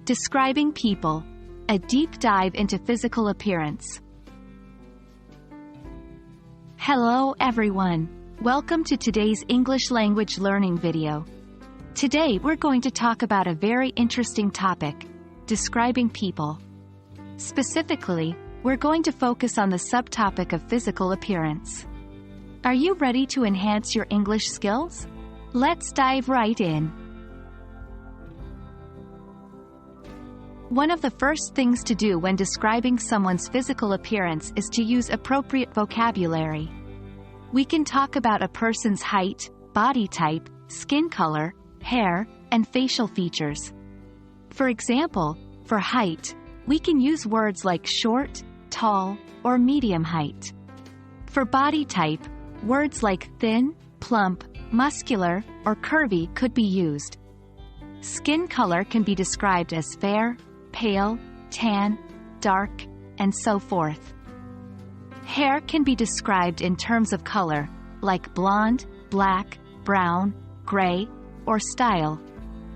Describing people. A deep dive into physical appearance. Hello everyone. Welcome to today's English language learning video. Today we're going to talk about a very interesting topic, describing people. Specifically, we're going to focus on the subtopic of physical appearance. Are you ready to enhance your English skills? Let's dive right in. One of the first things to do when describing someone's physical appearance is to use appropriate vocabulary. We can talk about a person's height, body type, skin color, hair, and facial features. For example, for height, we can use words like short, tall, or medium height. For body type, words like thin, plump, muscular, or curvy could be used. Skin color can be described as fair, pale, tan, dark, and so forth. Hair can be described in terms of color, like blonde, black, brown, gray, or style,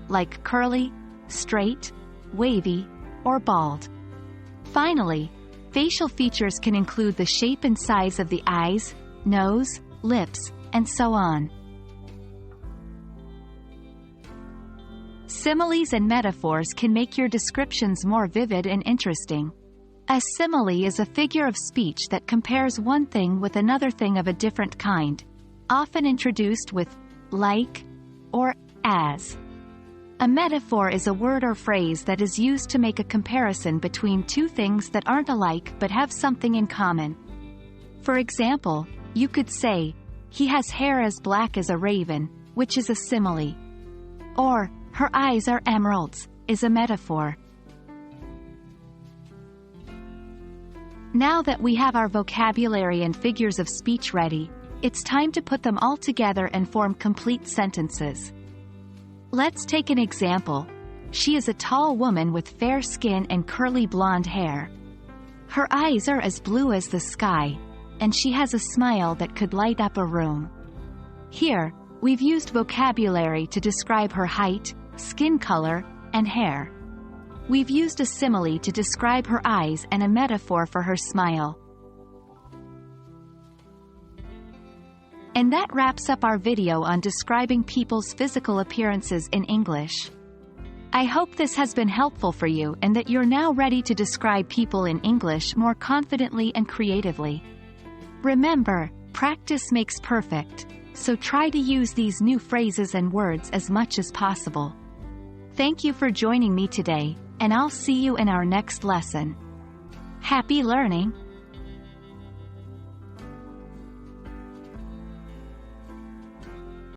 like curly, straight, wavy, or bald. Finally, facial features can include the shape and size of the eyes, nose, lips, and so on. Similes and metaphors can make your descriptions more vivid and interesting. A simile is a figure of speech that compares one thing with another thing of a different kind, often introduced with like or as. A metaphor is a word or phrase that is used to make a comparison between two things that aren't alike but have something in common. For example, you could say, "He has hair as black as a raven," which is a simile. Or, "Her eyes are emeralds," is a metaphor. Now that we have our vocabulary and figures of speech ready, it's time to put them all together and form complete sentences. Let's take an example. She is a tall woman with fair skin and curly blonde hair. Her eyes are as blue as the sky, and she has a smile that could light up a room. Here, we've used vocabulary to describe her height, skin color, and hair. We've used a simile to describe her eyes and a metaphor for her smile. And that wraps up our video on describing people's physical appearances in English. I hope this has been helpful for you and that you're now ready to describe people in English more confidently and creatively. Remember, practice makes perfect, so try to use these new phrases and words as much as possible. Thank you for joining me today, and I'll see you in our next lesson. Happy learning!